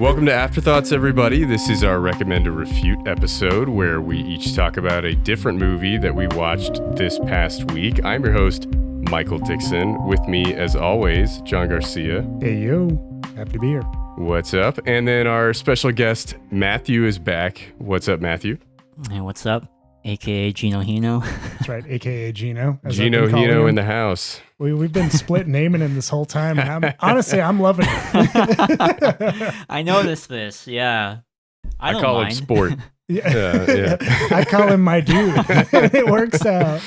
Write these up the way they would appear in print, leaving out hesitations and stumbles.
Welcome to Afterthoughts, everybody. This is our Recommend or Refute episode where we each talk about a different movie that we watched this past week. I'm your host, Michael Dixon. With me, as always, John Garcia. Hey, yo. Happy to be here. What's up? And then our special guest, Mathew, is back. What's up, Mathew? Hey, what's up? AKA Gino Hino. That's right, AKA Gino. Gino Hino in the house. We've been split naming him this whole time. And I'm loving it. I noticed this, yeah. I don't call mind. him Sport. Yeah. I call him my dude. It works out.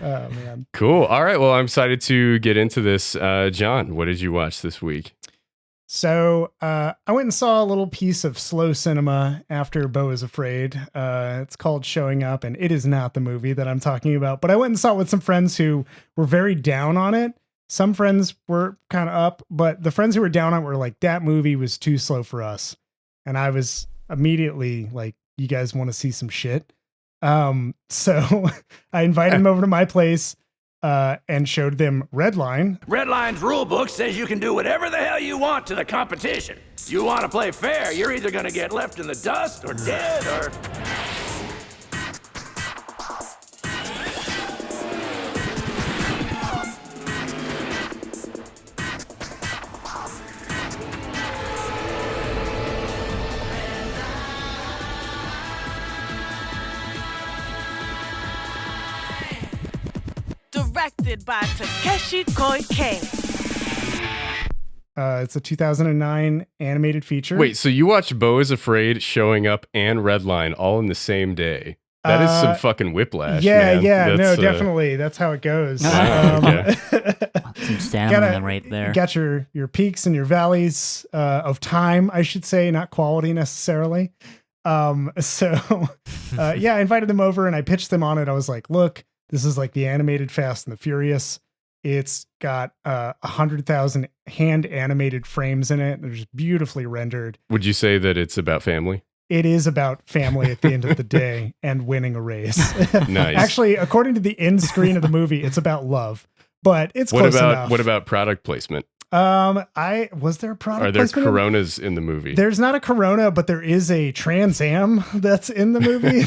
Oh, man. Cool. All right. Well, I'm excited to get into this. John, what did you watch this week? So I went and saw a little piece of slow cinema after Beau is Afraid. It's called Showing Up, and it is not the movie that I'm talking about. But I went and saw it with some friends who were very down on it. Some friends were kind of up, but the friends who were down on it were like, that movie was too slow for us. And I was immediately like, you guys want to see some shit? So I invited them over to my place. And showed them Redline. Redline's rule book says you can do whatever the hell you want to the competition. You want to play fair, you're either going to get left in the dust or dead or... Directed by Takeshi Koike. It's a 2009 animated feature. Wait, so you watched Beau is Afraid, Showing Up, and Redline all in the same day? That is some fucking whiplash. Yeah, man. yeah, no, definitely. That's how it goes. Okay. Some stamina right there. Got your peaks and your valleys of time, I should say, not quality necessarily. I invited them over and I pitched them on it. I was like, look, this is like the animated Fast and the Furious. It's got 100,000 hand animated frames in it. They're just beautifully rendered. Would you say that it's about family? It is about family at the end of the day and winning a race. Nice. Actually, according to the end screen of the movie, it's about love, but it's close enough. What about product placement? Was there a product? Are there placement Coronas in the movie? There's not a Corona, but there is a Trans Am that's in the movie.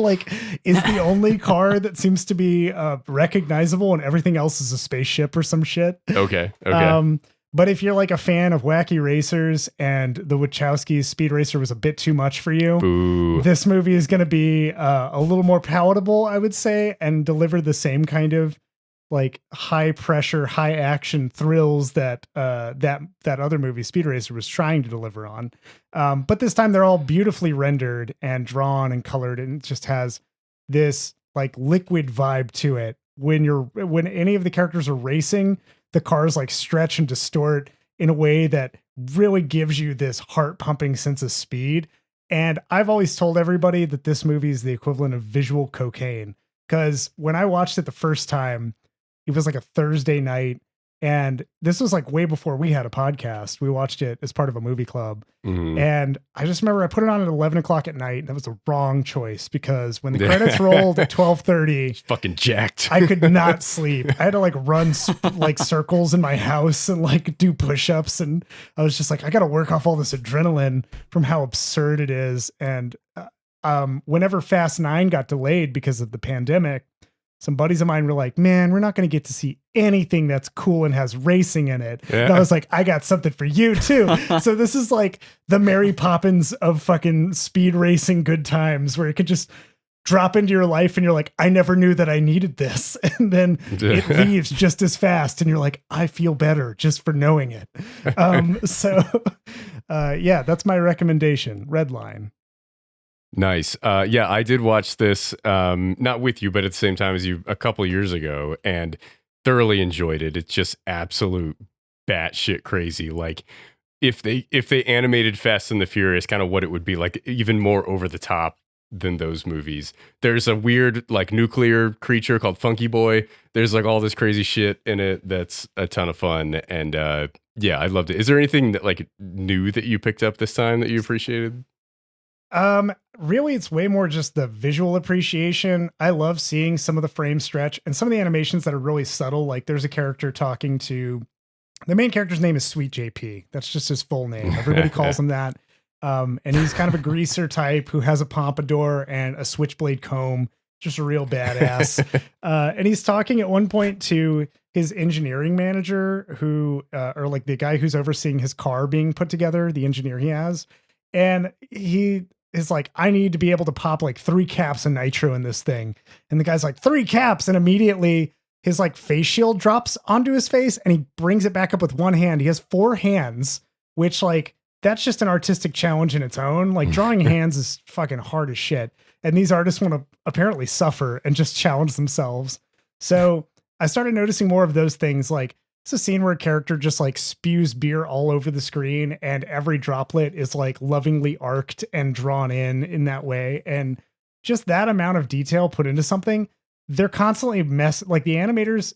Like, is the only car that seems to be recognizable, and everything else is a spaceship or some shit. Okay. But if you're like a fan of wacky racers and the Wachowskis' Speed Racer was a bit too much for you, Boo. This movie is going to be a little more palatable, I would say, and deliver the same kind of like high pressure, high action thrills that that other movie Speed Racer was trying to deliver on. But this time they're all beautifully rendered and drawn and colored, and it just has this like liquid vibe to it. When any of the characters are racing, the cars like stretch and distort in a way that really gives you this heart pumping sense of speed. And I've always told everybody that this movie is the equivalent of visual cocaine, because when I watched it the first time, it was like a Thursday night, and this was like way before we had a podcast. We watched it as part of a movie club. Mm-hmm. And I just remember I put it on at 11 o'clock at night. And that was the wrong choice, because when the credits rolled at 12:30, fucking jacked. I could not sleep. I had to like run like circles in my house and like do push-ups. And I was just like, I got to work off all this adrenaline from how absurd it is. And whenever Fast 9 got delayed because of the pandemic, some buddies of mine were like, man, we're not going to get to see anything that's cool and has racing in it. Yeah. And I was like, I got something for you too. So this is like the Mary Poppins of fucking speed racing good times, where it could just drop into your life and you're like, I never knew that I needed this. And then it leaves just as fast. And you're like, I feel better just for knowing it. That's my recommendation. Redline. Nice. Yeah, I did watch this, not with you, but at the same time as you a couple years ago, and thoroughly enjoyed it. It's just absolute batshit crazy. Like if they animated Fast and the Furious, kind of what it would be like, even more over the top than those movies. There's a weird like nuclear creature called Funky Boy. There's like all this crazy shit in it that's a ton of fun. And yeah, I loved it. Is there anything that like new that you picked up this time that you appreciated? Really, it's way more just the visual appreciation. I love seeing some of the frame stretch and some of the animations that are really subtle. Like there's a character talking to The main character's name is Sweet JP. That's just his full name. Everybody calls him that. And he's kind of a greaser type who has a pompadour and a switchblade comb, just a real badass. And he's talking at one point to his engineering manager who, or like the guy who's overseeing his car being put together, the engineer he has. And he is like, I need to be able to pop like 3 caps of nitro in this thing. And the guy's like, 3 caps. And immediately his like face shield drops onto his face and he brings it back up with one hand. He has 4 hands, which like, that's just an artistic challenge in its own. Like drawing hands is fucking hard as shit. And these artists want to apparently suffer and just challenge themselves. So I started noticing more of those things. Like it's a scene where a character just like spews beer all over the screen and every droplet is like lovingly arced and drawn in that way. And just that amount of detail put into something, they're constantly like the animators.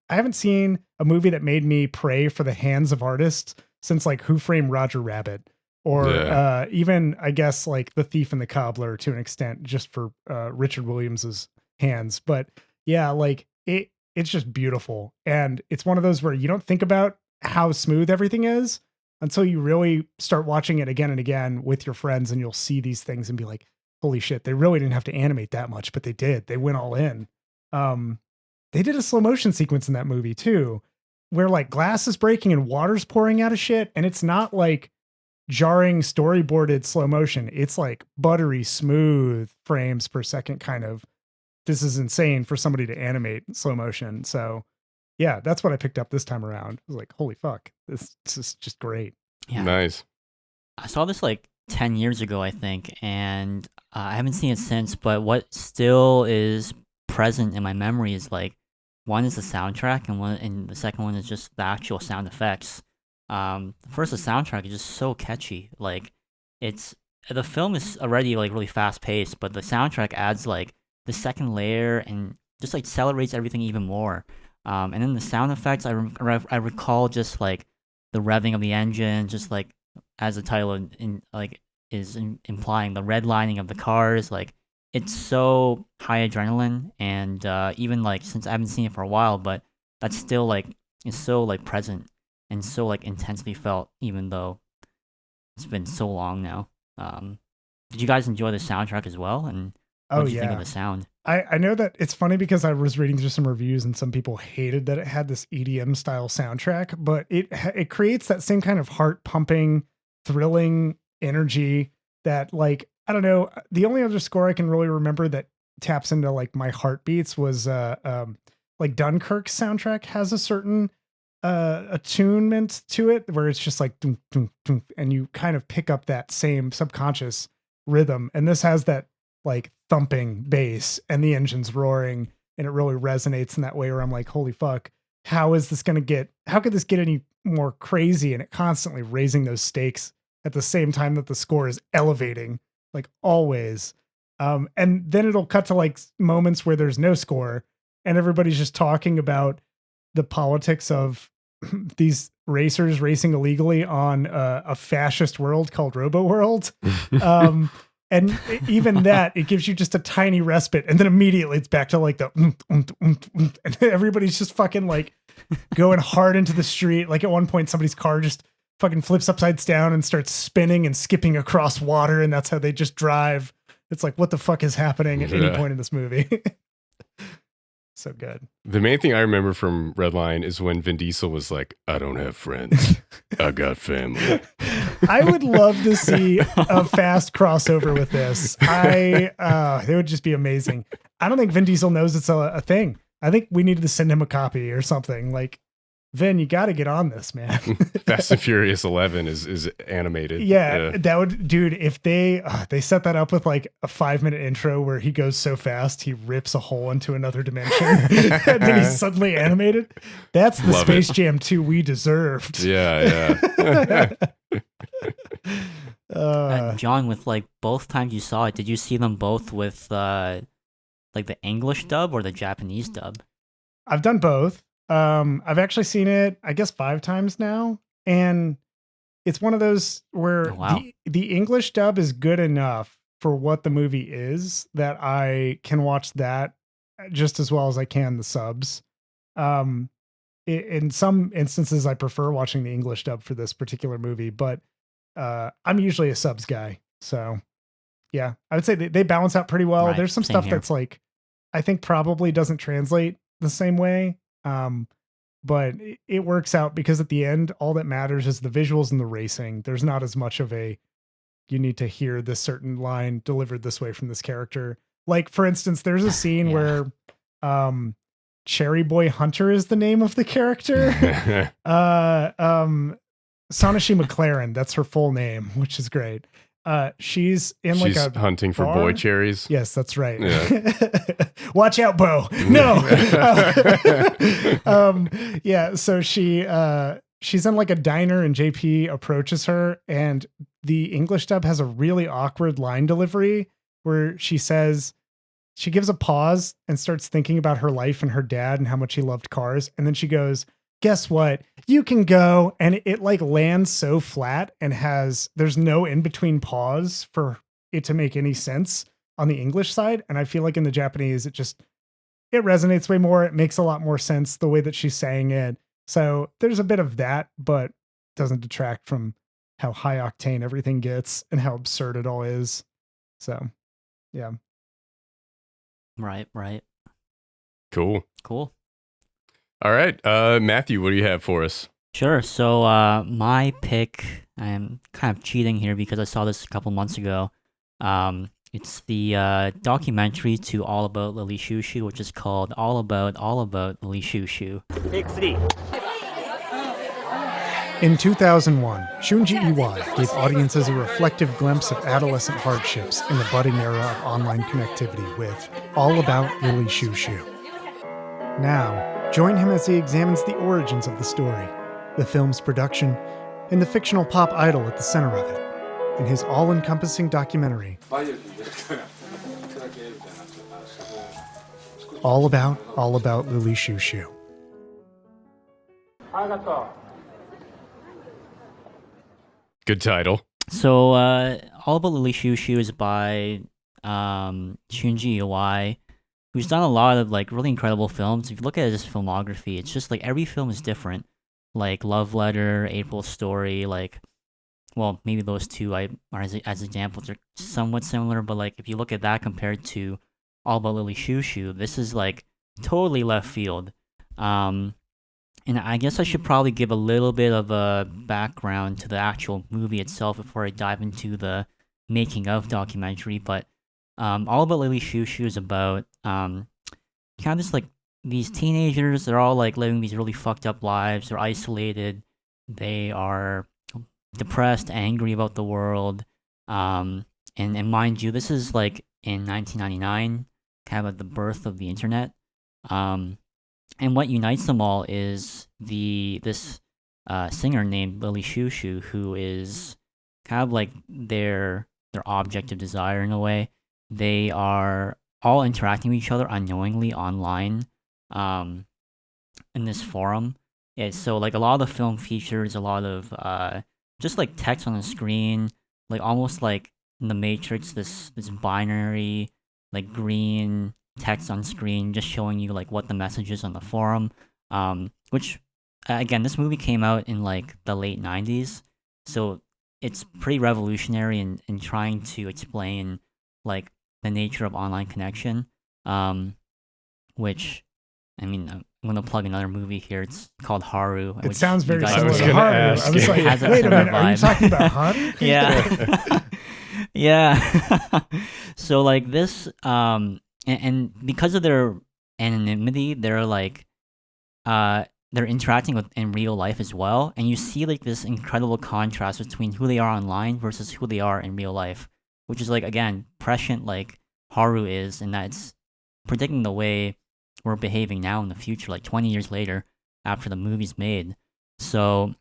I haven't seen a movie that made me pray for the hands of artists since like Who Framed Roger Rabbit or even I guess like The Thief and the Cobbler to an extent, just for Richard Williams's hands. But yeah, like it's just beautiful. And it's one of those where you don't think about how smooth everything is until you really start watching it again and again with your friends, and you'll see these things and be like, holy shit, they really didn't have to animate that much, but they did. They went all in. They did a slow motion sequence in that movie too, where like glass is breaking and water's pouring out of shit. And it's not like jarring storyboarded slow motion. It's like buttery smooth frames per second kind of. This is insane for somebody to animate slow motion. So yeah, that's what I picked up this time around. I was like, holy fuck, this is just great. Yeah. Nice. I saw this like 10 years ago, I think, and I haven't seen it since, but what still is present in my memory is like, one is the soundtrack, and the second one is just the actual sound effects. First, the soundtrack is just so catchy. Like, the film is already like really fast paced, but the soundtrack adds like the second layer and just like celebrates everything even more. And then the sound effects, I recall just like the revving of the engine, just like as the title is implying, the redlining of the cars. Like it's so high adrenaline, and even like since I haven't seen it for a while, but that's still like is so like present and so like intensely felt, even though it's been so long now. Did you guys enjoy the soundtrack as well? And what did you think of the sound? I know that it's funny because I was reading through some reviews and some people hated that it had this EDM style soundtrack, but it creates that same kind of heart pumping, thrilling energy that like, I don't know. The only other score I can really remember that taps into like my heartbeats was like Dunkirk's soundtrack has a certain attunement to it where it's just like dum, dum, dum, and you kind of pick up that same subconscious rhythm. And this has that like thumping bass and the engine's roaring, and it really resonates in that way where I'm like, holy fuck, how could this get any more crazy? And it constantly raising those stakes at the same time that the score is elevating, like always. And then it'll cut to like moments where there's no score and everybody's just talking about the politics of these racers racing illegally on a fascist world called Robo World. And even that, it gives you just a tiny respite. And then immediately it's back to like the, and everybody's just fucking like going hard into the street. Like at one point, somebody's car just fucking flips upside down and starts spinning and skipping across water. And that's how they just drive. It's like, what the fuck is happening at any point in this movie? So good. The main thing I remember from Redline is when Vin Diesel was like, I don't have friends. I got family. I would love to see a fast crossover with this. It would just be amazing. I don't think Vin Diesel knows it's a thing. I think we needed to send him a copy or something. Like, Vin, you got to get on this, man. Fast and Furious 11 is animated. Yeah, that would, dude, if they set that up with like a 5-minute intro where he goes so fast, he rips a hole into another dimension and then he's suddenly animated. That's the Space Jam 2 we deserved. Yeah. John, with like both times you saw it, did you see them both with like the English dub or the Japanese dub? I've done both. I've actually seen it, I guess, 5 times now. And it's one of those where the English dub is good enough for what the movie is that I can watch that just as well as I can the subs. in some instances, I prefer watching the English dub for this particular movie, but I'm usually a subs guy. So yeah, I would say they balance out pretty well. Right, There's some same stuff here. that's like, I think probably doesn't translate the same way. But it works out because at the end, all that matters is the visuals and the racing. There's not as much of a, you need to hear this certain line delivered this way from this character. Like, for instance, there's a scene Yeah. where Cherry Boy Hunter is the name of the character. Sonashi McLaren, that's her full name, which is great. She's in like She's a hunting for bar? boy cherries. Yes, that's right. Yeah. Watch out, Bo. No. Yeah, so she's in like a diner and JP approaches her, and the English dub has a really awkward line delivery where she gives a pause and starts thinking about her life and her dad and how much he loved cars, and then she goes, "Guess what? You can go." And it like lands so flat and there's no in between pause for it to make any sense on the English side. And I feel like in the Japanese, it resonates way more. It makes a lot more sense the way that she's saying it. So there's a bit of that, but doesn't detract from how high octane everything gets and how absurd it all is. So yeah. Right. Cool. Cool. All right. Mathew, what do you have for us? Sure. So my pick, I am kind of cheating here because I saw this a couple months ago. It's the documentary to All About Lily Chou Chou, which is called All About Lily Chou Chou. Take 3. In 2001, Sunji Iwai gave audiences a reflective glimpse of adolescent hardships in the budding era of online connectivity with All About Lily Chou Chou. Now, join him as he examines the origins of the story, the film's production, and the fictional pop idol at the center of it, in his all-encompassing documentary, All About Lily Chou Chou. Good title. So All About Lily Chou Chou is by Sunji Iwai, who's done a lot of like really incredible films. If you look at his filmography, it's just like every film is different. Like Love Letter, April Story, like, well, maybe those two are as examples are somewhat similar, but like if you look at that compared to All About Lily Chou Chou, this is like totally left field. And I guess I should probably give a little bit of a background to the actual movie itself before I dive into the making of documentary. But All About Lily Chou Chou is about kind of just like these teenagers. They're all like living these really fucked up lives. They're isolated. They are depressed, angry about the world. And mind you, this is like in 1999, kind of at the birth of the internet. And what unites them all is this singer named Lily Chou Chou, who is kind of like their object of desire in a way. They are all interacting with each other unknowingly online in this forum. Yeah, so like a lot of the film features a lot of just like text on the screen, like almost like in the Matrix, this binary like green text on screen just showing you like what the message is on the forum, which again, this movie came out in like the late 90s, so it's pretty revolutionary in trying to explain like the nature of online connection, which I mean, I'm going to plug another movie here. It's called Haru. It sounds very similar was to gonna Haru. ask. I was like, Has a wait a similar minute, are you vibe. talking about Haru? Yeah. Yeah. So like this and because of their anonymity, they're like they're interacting with in real life as well, and you see like this incredible contrast between who they are online versus who they are in real life, which is like again prescient like Haru is, and that's predicting the way we're behaving now in the future, like 20 years later after the movie's made. So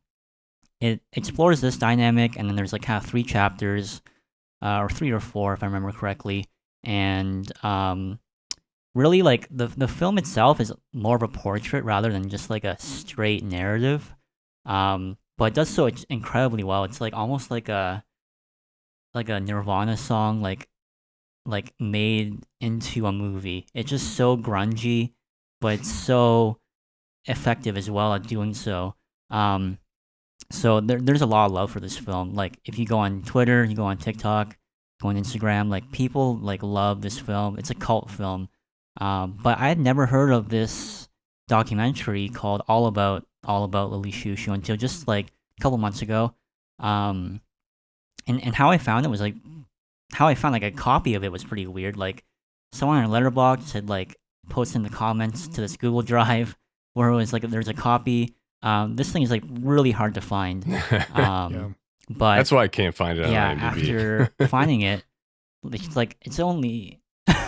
it explores this dynamic, and then there's like kind of 3 chapters, or 3 or 4 if I remember correctly, and really like the film itself is more of a portrait rather than just like a straight narrative, but it does so incredibly well. It's like almost like a Nirvana song, like made into a movie. It's just so grungy, but it's so effective as well at doing so. So there's a lot of love for this film. Like if you go on Twitter, you go on TikTok, go on Instagram, like people like love this film. It's a cult film. But I had never heard of this documentary called All About Lily Chou Chou until just like a couple months ago. And how I found it was like how I found like a copy of it was pretty weird. Like someone on Letterboxd had like posted in the comments to this Google Drive where it was like there's a copy. This thing is like really hard to find. Yeah. But That's why I can't find it on yeah, IMDb. after finding it, it's only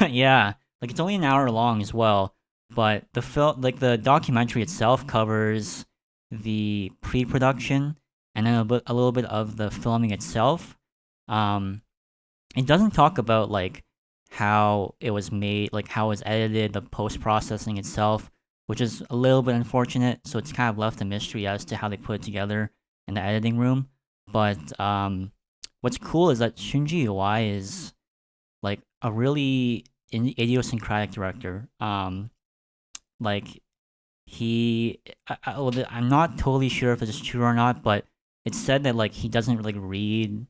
yeah, like it's only an hour long as well. But the documentary itself covers the pre-production and then a little bit of the filming itself. It doesn't talk about like how it was made, like how it was edited, the post-processing itself, which is a little bit unfortunate. So it's kind of left a mystery as to how they put it together in the editing room. But what's cool is that Sunji Iwai is like a really idiosyncratic director. Like I'm not totally sure if this is true or not, but it's said that like he doesn't like read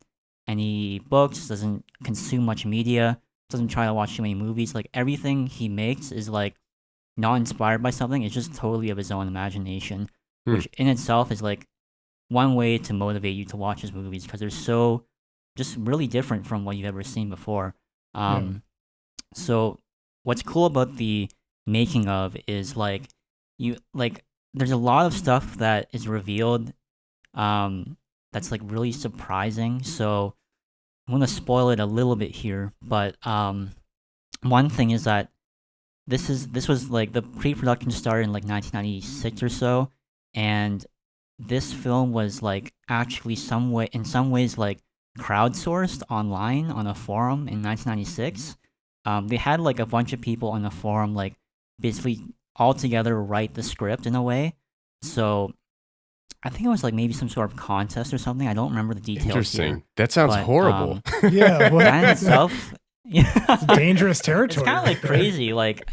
any books, doesn't consume much media, doesn't try to watch too many movies. Like everything he makes is like not inspired by something. It's just totally of his own imagination, which in itself is like one way to motivate you to watch his movies because they're so just really different from what you've ever seen before. So what's cool about the making of is like there's a lot of stuff that is revealed that's like really surprising. So I'm gonna spoil it a little bit here, but one thing is that this was like the pre-production started in like 1996 or so, and this film was like actually in some ways like crowdsourced online on a forum in 1996. They had like a bunch of people on the forum like basically all together write the script in a way. So I think it was like maybe some sort of contest or something. I don't remember the details. Interesting. Here, That sounds but, horrible. Yeah, well, that in itself, it's dangerous territory. It's kind of like crazy, like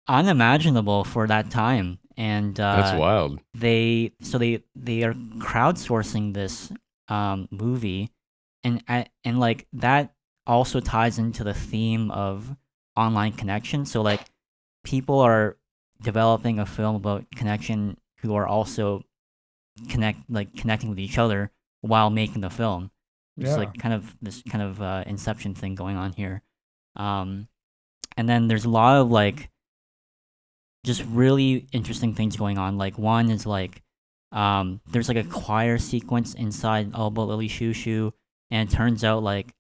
unimaginable for that time. And That's wild. They are crowdsourcing this movie, and like that also ties into the theme of online connection. So like people are developing a film about connection who are also connecting with each other while making the film. It's Yeah. like kind of this kind of Inception thing going on here. And then there's a lot of like just really interesting things going on. Like one is like there's like a choir sequence inside All About Lily Chou Chou, and it turns out like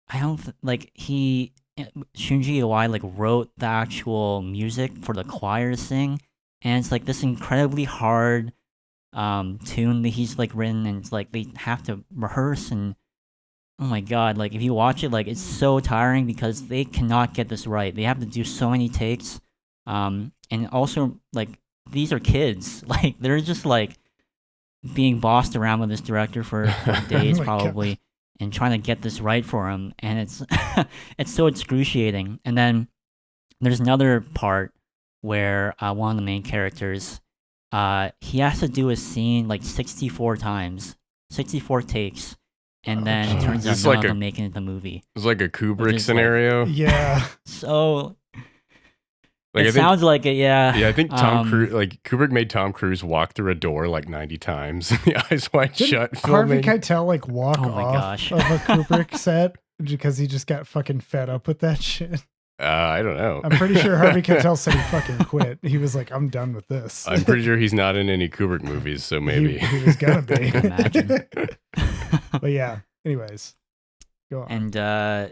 Sunji Iwai like wrote the actual music for the choir to sing, and it's like this incredibly hard tune that he's like written, and it's like they have to rehearse, and oh my god, like if you watch it, like it's so tiring because they cannot get this right. They have to do so many takes, and also like these are kids, like they're just like being bossed around with this director for days Oh my God. probably, and trying to get this right for him, and it's it's so excruciating. And then there's another part where one of the main characters he has to do a scene like 64 times, 64 takes, and then it turns out It's none like of a- them making it the movie. It's like a Which Kubrick is like- scenario. Yeah. So Like, it I think- sounds like it, yeah. Yeah, I think Tom Um, Cruise, like Kubrick made Tom Cruise walk through a door like 90 times, the eyes wide Didn't shut. Harvey Filming. Keitel like walk Oh my off gosh. of a Kubrick set because he just got fucking fed up with that shit? I don't know. I'm pretty sure Harvey Keitel said he fucking quit. He was like, I'm done with this. I'm pretty sure he's not in any Kubrick movies, so maybe. he was gonna be. can imagine. But yeah. Anyways, go on. And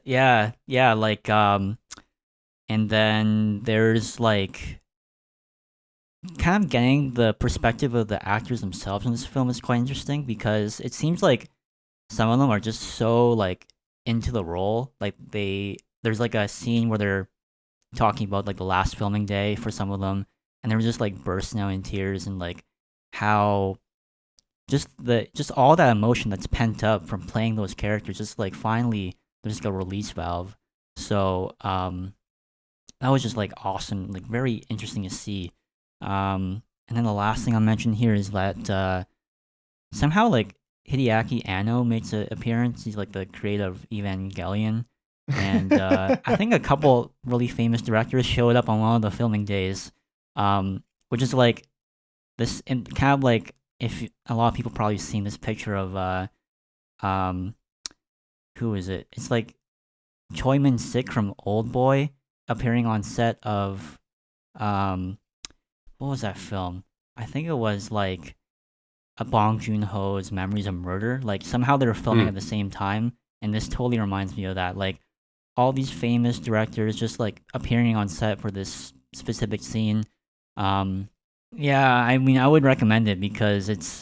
yeah, like and then there's like kind of getting the perspective of the actors themselves in this film is quite interesting because it seems like some of them are just so like into the role. Like there's like a scene where they're talking about like the last filming day for some of them, and they were just like bursting out in tears, and like how just all that emotion that's pent up from playing those characters just like finally there's like a release valve. So that was just like awesome, like very interesting to see. And then the last thing I'll mention here is that somehow like Hideaki Anno makes an appearance. He's like the creator of Evangelion. And I think a couple really famous directors showed up on one of the filming days, which is like this, and kind of like if a lot of people probably seen this picture of um, who is it? It's like Choi Min Sik from Old Boy appearing on set of um, what was that film? I think it was like a Bong Joon Ho's Memories of Murder. Like somehow they were filming at the same time, and this totally reminds me of that. Like all these famous directors just like appearing on set for this specific scene. Yeah, I mean, I would recommend it because it's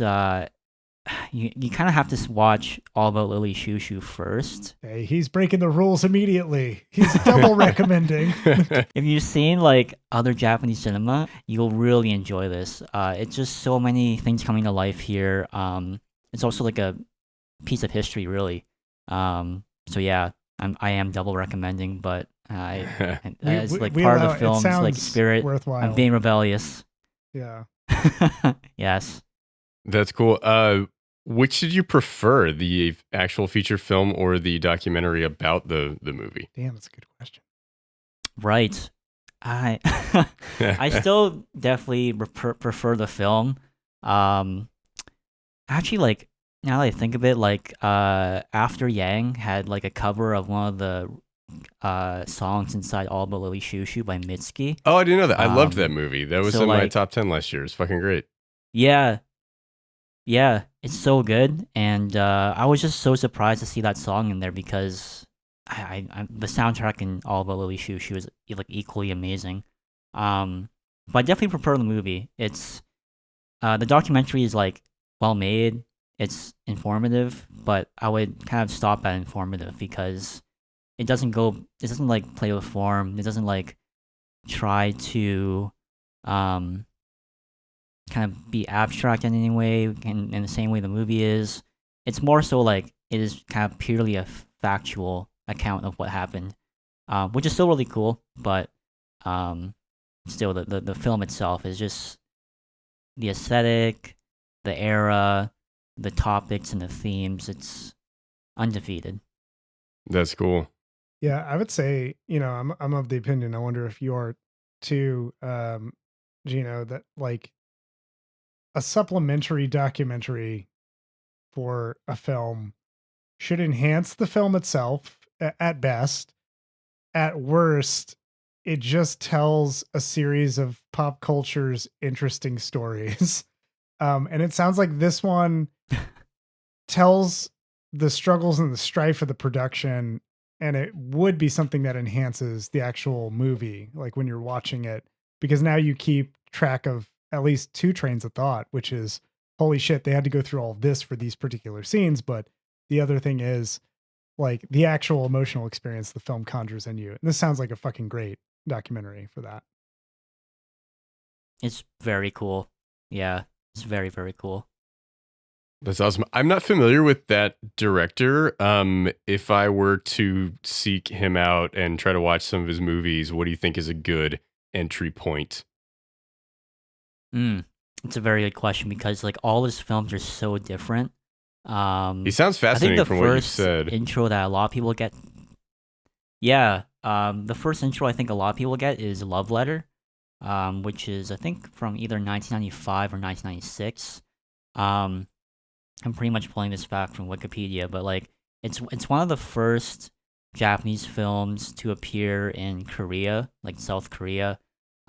you kind of have to watch All About Lily Chou Chou first. Hey, he's breaking the rules immediately. He's double recommending. If you've seen like other Japanese cinema, you'll really enjoy this. It's just so many things coming to life here. It's also like a piece of history, really. So yeah, I am double recommending, but it's like we part of allow- the it film's like sounds spirit. worthwhile. I'm being rebellious. Yeah. Yes. That's cool. Which did you prefer, the actual feature film or the documentary about the movie? Damn, that's a good question. Right. I I still definitely prefer the film. Actually, like now that I think of it, like After Yang had like a cover of one of the songs inside All But Lily Chou Chou by Mitski. Oh, I didn't know that. I loved that movie. That was so, in my like- top 10 last year. It's fucking great. Yeah, yeah, it's so good, and I was just so surprised to see that song in there because the soundtrack in All About Lily Chou Chou is like equally amazing. But I definitely prefer the movie. It's the documentary is like well made. It's informative, but I would kind of stop at informative because it doesn't like play with form. It doesn't like try to kind of be abstract in any way in the same way the movie is. It's more so like it is kind of purely a factual account of what happened, which is still really cool, but still the film itself is just the aesthetic, the era, the topics and the themes. It's undefeated. That's cool. Yeah, I would say, I'm of the opinion, I wonder if you are too, Gino, that like a supplementary documentary for a film should enhance the film itself at best. At worst, it just tells a series of pop culture's interesting stories. And it sounds like this one tells the struggles and the strife of the production, and it would be something that enhances the actual movie, like when you're watching it, because now you keep track of at least two trains of thought, which is, holy shit, they had to go through all of this for these particular scenes. But the other thing is like the actual emotional experience the film conjures in you. And this sounds like a fucking great documentary for that. It's very cool. Yeah, it's very, very cool. That's awesome. I'm not familiar with that director. If I were to seek him out and try to watch some of his movies, what do you think is a good entry point? It's a very good question because like all his films are so different. He sounds I think fascinating the from what you first said. intro that a lot of people get, yeah, the first intro I think a lot of people get is Love Letter, which is I think from either 1995 or 1996. I'm pretty much pulling this back from Wikipedia, but like it's one of the first Japanese films to appear in Korea, like South Korea,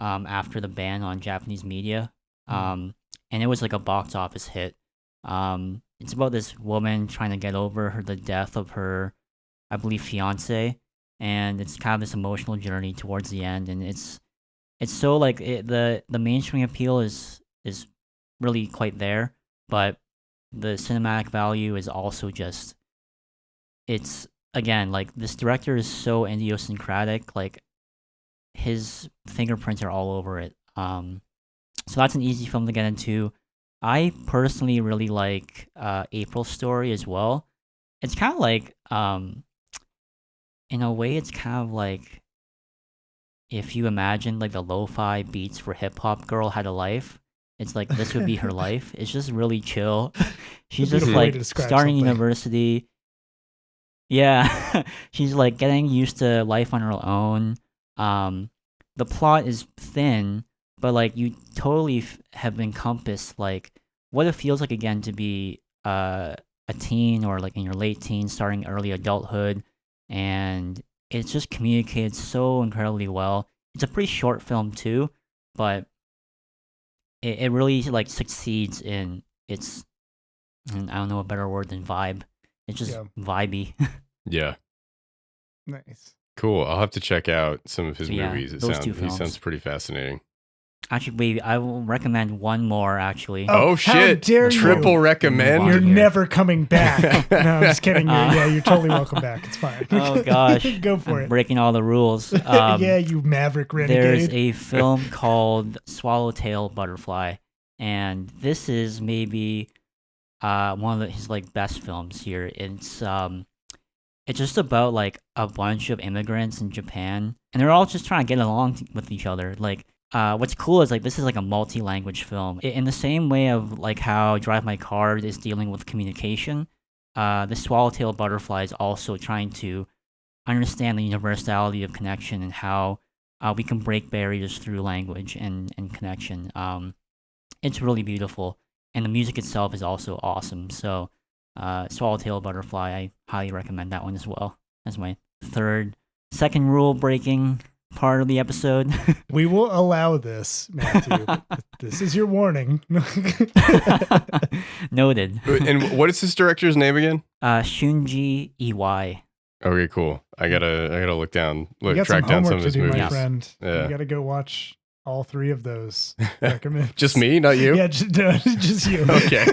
after the ban on Japanese media. And it was like a box office hit. It's about this woman trying to get over the death of her, I believe, fiance, and it's kind of this emotional journey towards the end. And it's so like the mainstream appeal is really quite there, but the cinematic value is also just, it's again like this director is so idiosyncratic, like his fingerprints are all over it. So that's an easy film to get into. I personally really like April's Story as well. It's kind of like in a way it's kind of like if you imagine like the lo-fi beats for hip hop girl had a life, it's like this would be her life. It's just really chill. She's just beautiful way to like describe starting something. university. Yeah, she's like getting used to life on her own. The plot is thin, but like you totally have encompassed like what it feels like again to be a teen or like in your late teens, starting early adulthood, and it's just communicated so incredibly well. It's a pretty short film too, but it really like succeeds in its, and I don't know a better word than vibe. It's just Yeah. vibey. Yeah. Nice. Cool. I'll have to check out some of his So, yeah, movies. those two He sounds films. pretty fascinating. Actually, wait, I will recommend one more. Actually, Oh, Oh, how shit. dare you. Triple recommend. You're here. never coming back. No, I'm just kidding. You're totally welcome back. It's fine. Oh, gosh. Go for I'm it. breaking all the rules. Yeah, you maverick There's renegade. a film called Swallowtail Butterfly, and this is maybe one of his like best films here. It's just about like a bunch of immigrants in Japan, and they're all just trying to get along with each other. Like, what's cool is like this is like a multi-language film. In the same way of like how Drive My Car is dealing with communication, the Swallowtail Butterfly is also trying to understand the universality of connection and how we can break barriers through language and connection. It's really beautiful, and the music itself is also awesome. So, Swallowtail Butterfly, I highly recommend that one as well. That's my second rule breaking part of the episode. We will allow this, Matthew. This is your warning. Noted. And what is this director's name again? Sunji Iwai. Okay, cool. I gotta look down, You got track some down some homework of to his do, my movies. friend. Yeah. You got to go watch all three of those. Recommend. Just me, not you. Yeah, just you. Okay.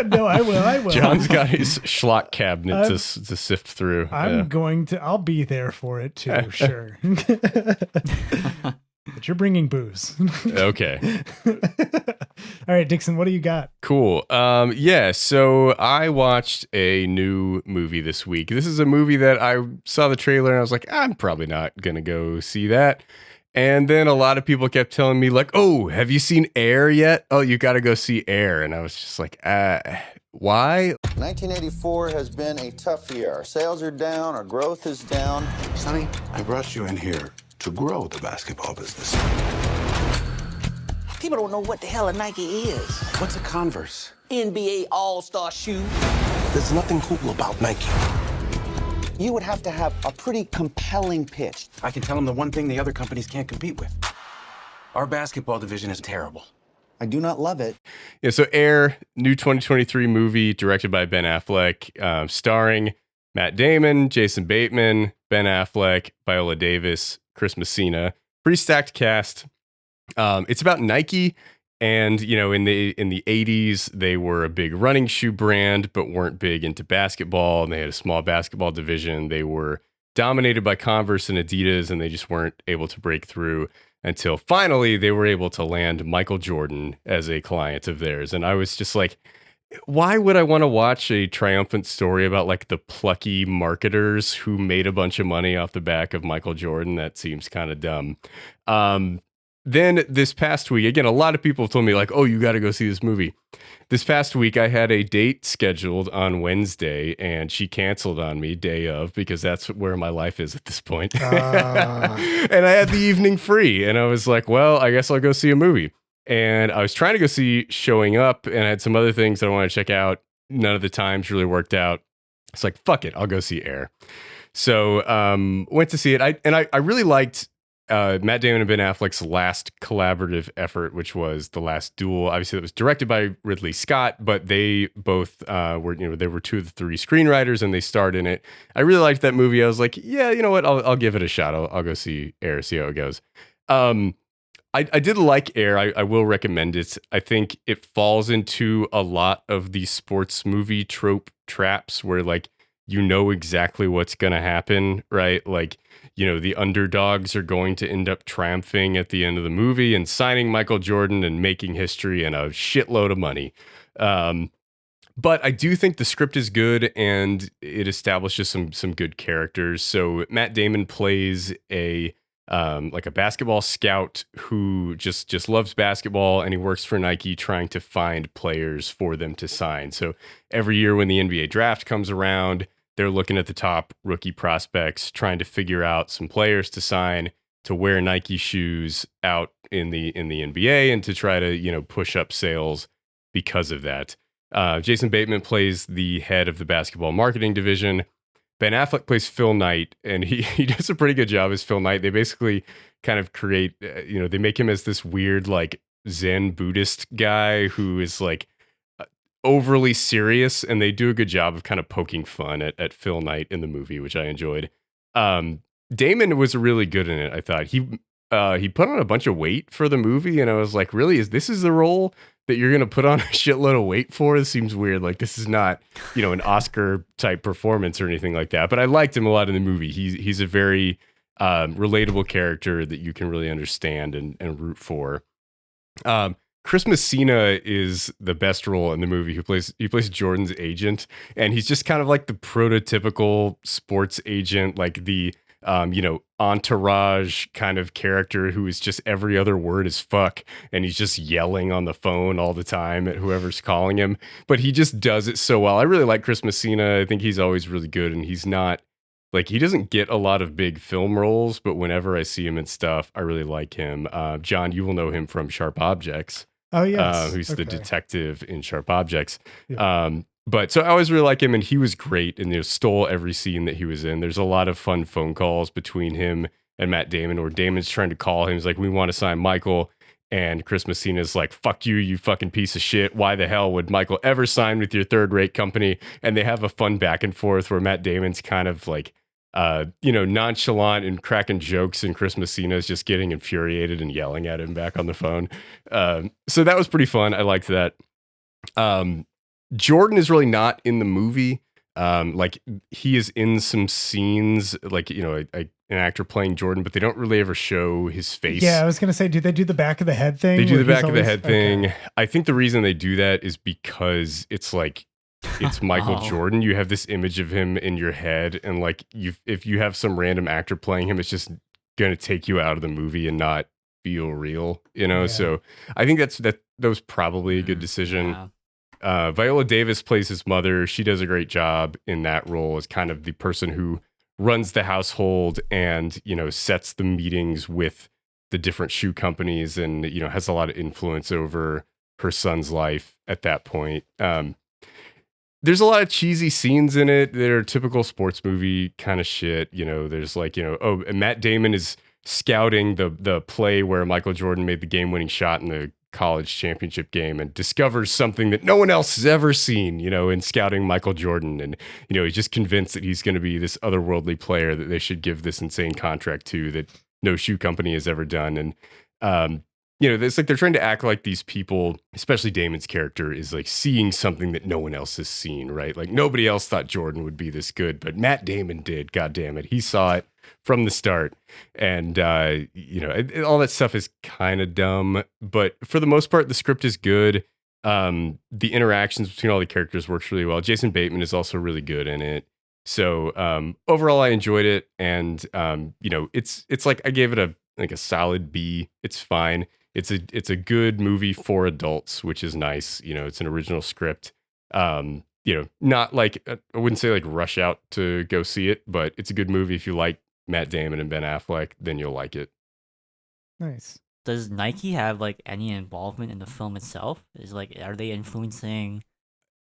No, I will. John's got his schlock cabinet I'm- to sift through. I'm going to. I'll be there for it too. Sure. But you're bringing booze. Okay. All right, Dixon, what do you got? Cool. Yeah, so I watched a new movie this week. This is a movie that I saw the trailer and I was like, I'm probably not going to go see that. And then a lot of people kept telling me like, "Oh, have you seen Air yet? Oh, you got to go see Air." And I was just like, why? 1984 has been a tough year. Our sales are down, our growth is down. Sonny, I brought you in here to grow the basketball business. People don't know what the hell a Nike is. What's a Converse? NBA All-Star shoe. There's nothing cool about Nike. You would have to have a pretty compelling pitch. I can tell them the one thing the other companies can't compete with. Our basketball division is terrible. I do not love it. Yeah, so Air, new 2023 movie directed by Ben Affleck, starring Matt Damon, Jason Bateman, Ben Affleck, Viola Davis, Chris Messina. Pretty stacked cast. It's about Nike, and you know, in the 80s, they were a big running shoe brand, but weren't big into basketball. And they had a small basketball division. They were dominated by Converse and Adidas, and they just weren't able to break through until finally they were able to land Michael Jordan as a client of theirs. And I was just like, why would I want to watch a triumphant story about like the plucky marketers who made a bunch of money off the back of Michael Jordan? That seems kind of dumb. Then this past week, again, a lot of people have told me like, oh, you got to go see this movie. This past week, I had a date scheduled on Wednesday and she canceled on me day of because that's where my life is at this point. And I had the evening free and I was like, well, I guess I'll go see a movie. And I was trying to go see Showing Up and I had some other things that I wanted to check out. None of the times really worked out. It's like, fuck it, I'll go see Air. So went to see it. I really liked Matt Damon and Ben Affleck's last collaborative effort, which was The Last Duel. Obviously, that was directed by Ridley Scott, but they both were, they were two of the three screenwriters and they starred in it. I really liked that movie. I was like, yeah, you know what? I'll give it a shot. I'll go see Air, see how it goes. I did like Air. I will recommend it. I think it falls into a lot of the sports movie trope traps where like, you know exactly what's going to happen, right? Like, the underdogs are going to end up triumphing at the end of the movie and signing Michael Jordan and making history and a shitload of money. But I do think the script is good and it establishes some good characters. So Matt Damon plays a like a basketball scout who just loves basketball, and he works for Nike trying to find players for them to sign. So every year when the NBA draft comes around, they're looking at the top rookie prospects, trying to figure out some players to sign to wear Nike shoes out in the NBA and to try to, push up sales because of that. Jason Bateman plays the head of the basketball marketing division. Ben Affleck plays Phil Knight, and he does a pretty good job as Phil Knight. They basically kind of create, they make him as this weird, like, Zen Buddhist guy who is like overly serious, and they do a good job of kind of poking fun at Phil Knight in the movie, which I enjoyed. Damon was really good in it. I thought he put on a bunch of weight for the movie, and I was like, really, this is the role that you're gonna put on a shitload of weight for? This seems weird. Like, this is not, an Oscar type performance or anything like that. But I liked him a lot in the movie. He's a very relatable character that you can really understand and root for. Chris Messina is the best role in the movie. He plays Jordan's agent, and he's just kind of like the prototypical sports agent, like the entourage kind of character who is just every other word is fuck, and he's just yelling on the phone all the time at whoever's calling him. But he just does it so well. I really like Chris Messina. I think he's always really good, and he's not like, he doesn't get a lot of big film roles, but whenever I see him in stuff, I really like him. John, you will know him from Sharp Objects. Oh, yes. Who's the Okay. detective in Sharp Objects. Yeah. But so I always really like him, and he was great and stole every scene that he was in. There's a lot of fun phone calls between him and Matt Damon, where Damon's trying to call him. He's like, we want to sign Michael. And Chris Messina's like, fuck you, you fucking piece of shit. Why the hell would Michael ever sign with your third-rate company? And they have a fun back and forth where Matt Damon's kind of like, nonchalant and cracking jokes, and Chris Messina's just getting infuriated and yelling at him back on the phone. So that was pretty fun. I liked that. Jordan is really not in the movie. Like, he is in some scenes, like, an actor playing Jordan, but they don't really ever show his face. Yeah, I was gonna say, do they do the back of the head thing? They do the where he's back of the always- head thing. Okay. I think the reason they do that is because it's like, it's Michael Oh. Jordan. You have this image of him in your head, and like, if you have some random actor playing him, it's just gonna take you out of the movie and not feel real, Yeah. So I think that was probably a good decision. Yeah. Viola Davis plays his mother. She does a great job in that role as kind of the person who runs the household and, sets the meetings with the different shoe companies and, has a lot of influence over her son's life at that point. There's a lot of cheesy scenes in it that are typical sports movie kind of shit. There's like, and Matt Damon is scouting the play where Michael Jordan made the game-winning shot in the college championship game and discovers something that no one else has ever seen, in scouting Michael Jordan. And, he's just convinced that he's going to be this otherworldly player that they should give this insane contract to that no shoe company has ever done. And, it's like they're trying to act like these people, especially Damon's character, is like seeing something that no one else has seen, right? Like, nobody else thought Jordan would be this good, but Matt Damon did. God damn it. He saw it from the start. And, all that stuff is kind of dumb, but for the most part, the script is good. The interactions between all the characters works really well. Jason Bateman is also really good in it. So, overall, I enjoyed it. And, it's like, I gave it a solid B. It's fine. It's a good movie for adults, which is nice. It's an original script. Not like, I wouldn't say like rush out to go see it, but it's a good movie. If you like Matt Damon and Ben Affleck, then you'll like it. Nice. Does Nike have like any involvement in the film itself? Are they influencing?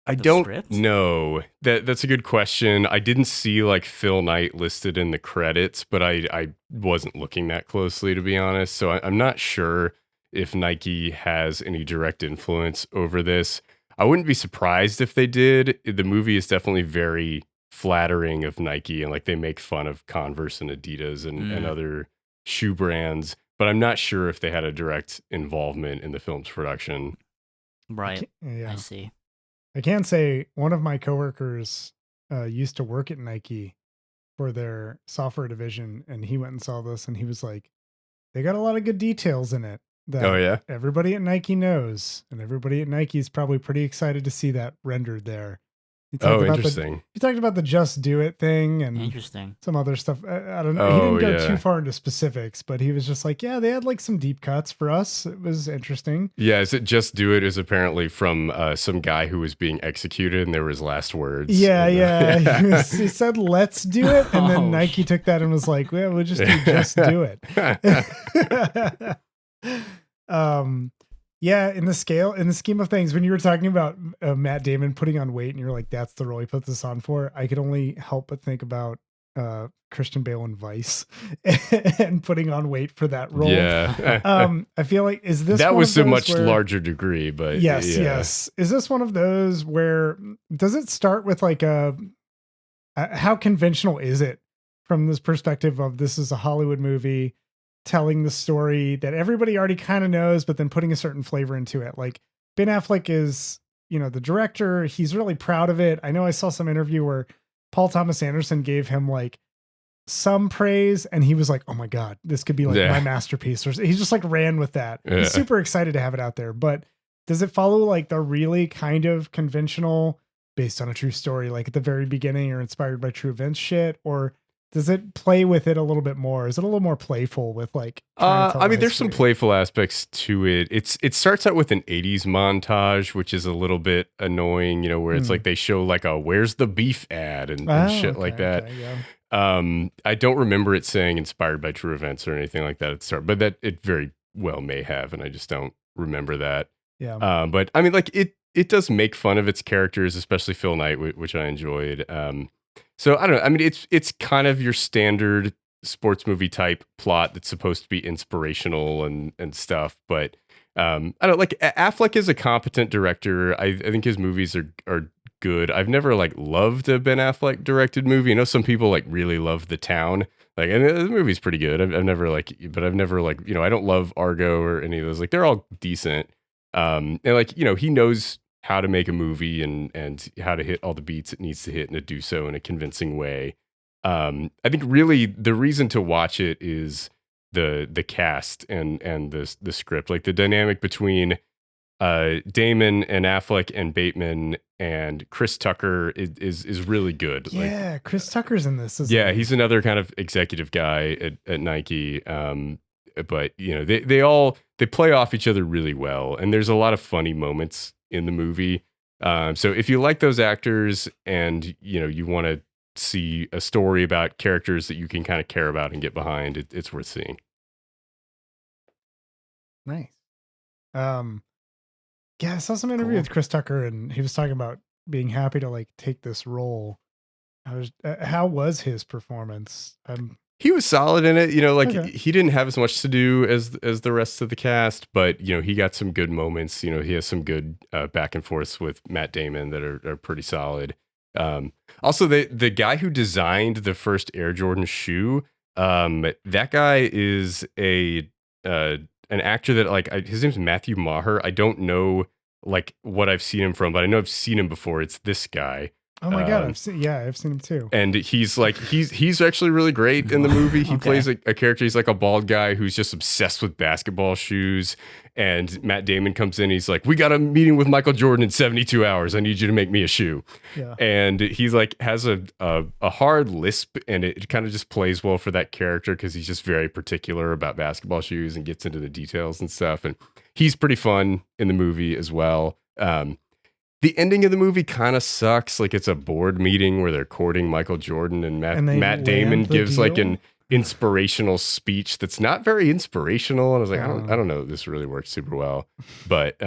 I The don't script? know. That's a good question. I didn't see like Phil Knight listed in the credits, but I wasn't looking that closely, to be honest. So I'm not sure if Nike has any direct influence over this. I wouldn't be surprised if they did. The movie is definitely very flattering of Nike, and like they make fun of Converse and Adidas and other shoe brands, but I'm not sure if they had a direct involvement in the film's production. Right. Yeah. I see. I can say one of my coworkers used to work at Nike for their software division, and he went and saw this, and he was like, "They got a lot of good details in it." that Oh, yeah? everybody at Nike knows, and everybody at Nike is probably pretty excited to see that rendered there. Oh, interesting. He talked about the Just Do It thing and Interesting. some other stuff. I don't know. He Oh, didn't go yeah. too far into specifics, but he was just like, yeah, they had like some deep cuts for us. It was interesting. Yeah, is it Just Do It is apparently from some guy who was being executed and there were his last words. Yeah, And, yeah. He said, let's do it. And then Oh, Nike took that and was like, well, we'll just do it. Yeah, in the scheme of things, when you were talking about Matt Damon putting on weight and you're like, that's the role he put this on for, I could only help but think about Christian Bale in Vice and putting on weight for that role. Yeah. I feel like, is this that one was of a those much where- larger degree, but Yes, yeah. yes. Is this one of those where, does it start with like how conventional is it from this perspective of this is a Hollywood movie telling the story that everybody already kind of knows, but then putting a certain flavor into it? Like Ben Affleck is, the director. He's really proud of it. I know I saw some interview where Paul Thomas Anderson gave him like some praise and he was like, oh my God, this could be like my masterpiece. Or he just like ran with that. Yeah. He's super excited to have it out there. But does it follow like the really kind of conventional based on a true story, like at the very beginning or inspired by true events shit? Or does it play with it a little bit more? Is it a little more playful with like? I mean, there's some playful aspects to it. It starts out with an 80s montage, which is a little bit annoying, where it's like they show like a "Where's the beef" ad and shit like that. Okay, yeah. I don't remember it saying inspired by true events or anything like that at the start, but that it very well may have, and I just don't remember that. Yeah. But I mean, like it does make fun of its characters, especially Phil Knight, which I enjoyed. So I don't know. I mean, it's kind of your standard sports movie type plot that's supposed to be inspirational and stuff. But I don't like Affleck is a competent director. I think his movies are good. I've never like loved a Ben Affleck directed movie. I know some people like really love The Town. Like, and the movie's pretty good. I've never I don't love Argo or any of those. Like, they're all decent. And like, he knows how to make a movie and how to hit all the beats it needs to hit and to do so in a convincing way. I think really the reason to watch it is the cast and the script, like the dynamic between Damon and Affleck and Bateman and Chris Tucker is really good. Yeah, Chris Tucker's in this. He's another kind of executive guy at Nike. But they play off each other really well, and there's a lot of funny moments in the movie. So if you like those actors and you want to see a story about characters that you can kind of care about and get behind, it's worth seeing. Nice. Yeah, I saw some interview with Chris Tucker, and he was talking about being happy to like take this role. How was his performance? He was solid in it, Okay. He didn't have as much to do as the rest of the cast, but he got some good moments. He has some good back and forths with Matt Damon that are pretty solid. Also, the guy who designed the first Air Jordan shoe, that guy is an actor that his name's Mathew Maher. I don't know like what I've seen him from, but I know I've seen him before. It's this guy. Oh my God, I've seen him too. And he's actually really great in the movie. He plays a character. He's like a bald guy who's just obsessed with basketball shoes. And Matt Damon comes in. He's like, "We got a meeting with Michael Jordan in 72 hours. I need you to make me a shoe." Yeah. And he's like has a hard lisp, and it kind of just plays well for that character because he's just very particular about basketball shoes and gets into the details and stuff. And he's pretty fun in the movie as well. The ending of the movie kind of sucks. Like, it's a board meeting where they're courting Michael Jordan, and Matt Damon gives like an inspirational speech that's not very inspirational. And I was like, I don't know if this really works super well. But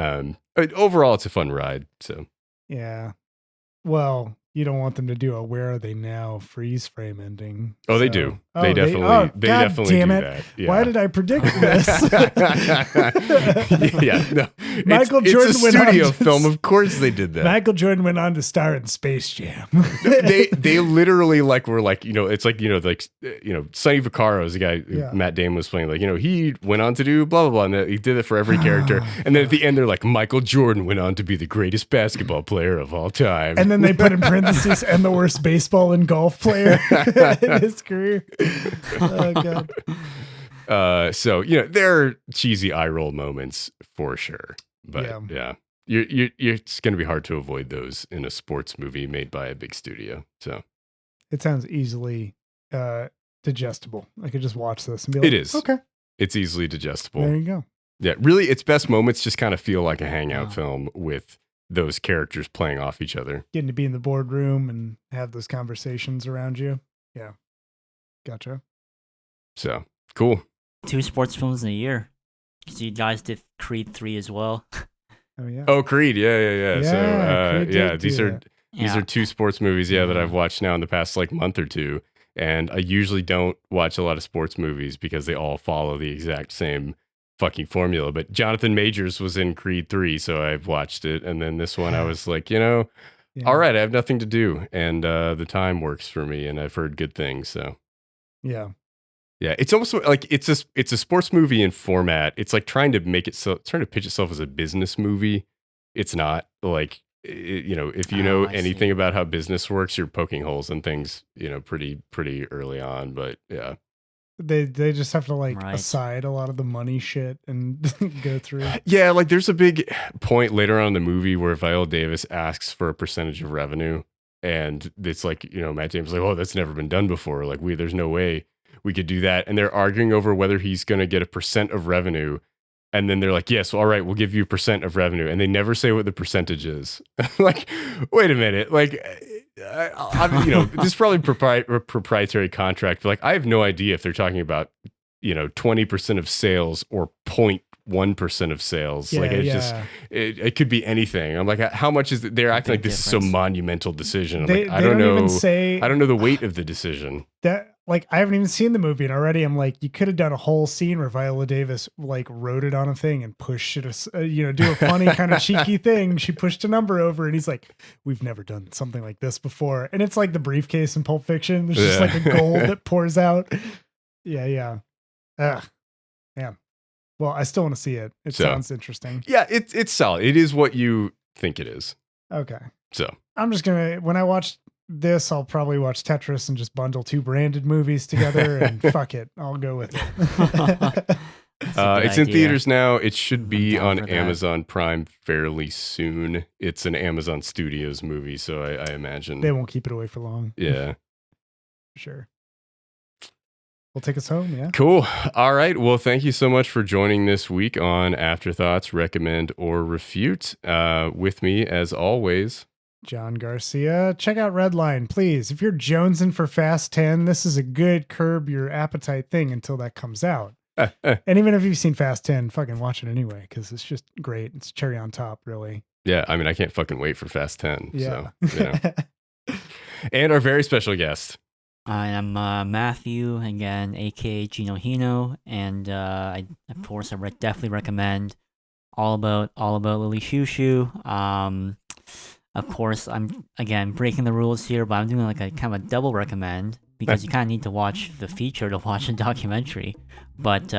overall, it's a fun ride. So yeah. Well, you don't want them to do a "Where Are They Now" freeze frame ending. Oh, they do. They definitely do that. Yeah. Why did I predict this? Yeah, no. Michael Jordan it's a went on studio to film. Of course they did that. Michael Jordan went on to star in Space Jam. they literally were like, it's like, Sonny Vaccaro is the guy who Matt Damon was playing. Like, he went on to do blah, blah, blah. And he did it for every character. And then at the end, they're like, Michael Jordan went on to be the greatest basketball player of all time. And then they put in parentheses, and the worst baseball and golf player in his career. Oh, God. So, there are cheesy eye roll moments for sure. But yeah, it's going to be hard to avoid those in a sports movie made by a big studio. So it sounds easily digestible. I could just watch this and be like, it is. Okay. It's easily digestible. There you go. Yeah, really, its best moments just kind of feel like a hangout film with those characters playing off each other. Getting to be in the boardroom and have those conversations around you. Yeah. Gotcha. So, cool. 2 sports films in a year. Because you guys did Creed 3 as well. Oh, yeah. Oh, Creed. Yeah. So, these are 2 sports movies, that I've watched now in the past month or two. And I usually don't watch a lot of sports movies because they all follow the exact same fucking formula. But Jonathan Majors was in Creed 3, so I've watched it. And then this one, I was like, all right, I have nothing to do. And the time works for me, and I've heard good things. So, yeah. Yeah, it's almost like it's a sports movie in format. It's like trying to pitch itself as a business movie. It's not like, if you know anything about how business works, you're poking holes in things, pretty early on. But yeah, they just have to aside a lot of the money shit and go through. Yeah, there's a big point later on in the movie where Viola Davis asks for a percentage of revenue, and it's like, Matt Damon's like, oh, that's never been done before. There's no way we could do that. And they're arguing over whether he's going to get a % of revenue. And then they're like, yes, all right, we'll give you a % of revenue. And they never say what the percentage is. Wait a minute. This is probably proprietary contract. But I have no idea if they're talking about, 20% of sales or 0.1% of sales. It could be anything. I'm like, how much is it? They're acting like this is some monumental decision. I don't know. I don't know the weight of the decision. That I haven't even seen the movie, and already I'm like, you could have done a whole scene where Viola Davis wrote it on a thing and pushed it, do a funny kind of cheeky thing. She pushed a number over, and he's like, we've never done something like this before. And it's like the briefcase in Pulp Fiction. There's just a gold that pours out. Yeah. Ugh. Man. Well, I still want to see it. It sounds interesting. Yeah, it's solid. It is what you think it is. Okay. So I'm just when I watch this, I'll probably watch Tetris and just bundle 2 branded movies together and fuck it. I'll go with it. It's in theaters now. It should be on Amazon Prime fairly soon. It's an Amazon Studios movie, so I imagine they won't keep it away for long. Yeah. Sure. We'll take us home, yeah? Cool. All right. Well, thank you so much for joining this week on Afterthoughts, Recommend or Refute. With me, as always, John Garcia. Check out Redline, please. If you're jonesing for Fast 10, this is a good curb your appetite thing until that comes out. And even if you've seen Fast 10, fucking watch it anyway, because it's just great. It's cherry on top, really. Yeah, I mean, I can't fucking wait for Fast 10. Yeah. So, And our very special guest. I am Mathew, again, aka Gino Hino, and I definitely recommend All About Lily Chou Chou. Of course, I'm again breaking the rules here, but I'm doing a kind of a double recommend because you kind of need to watch the feature to watch the documentary. But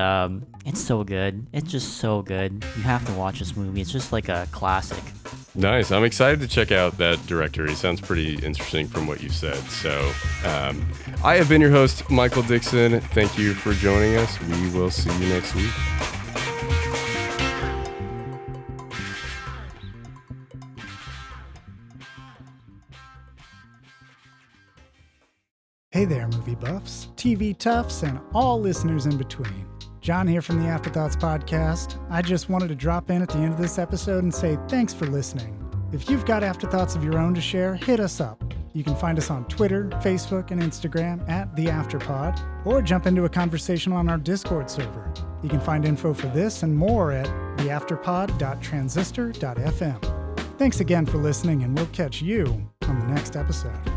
it's so good. It's just so good. You have to watch this movie. It's just like a classic. Nice. I'm excited to check out that directory. Sounds pretty interesting from what you said. So I have been your host, Michael Dixon. Thank you for joining us. We will see you next week. Hey there, movie buffs, TV toughs, and all listeners in between. John here from the Afterthoughts podcast. I just wanted to drop in at the end of this episode and say thanks for listening. If you've got afterthoughts of your own to share, hit us up. You can find us on Twitter, Facebook, and Instagram at The Afterpod, or jump into a conversation on our Discord server. You can find info for this and more at theafterpod.transistor.fm. Thanks again for listening, and we'll catch you on the next episode.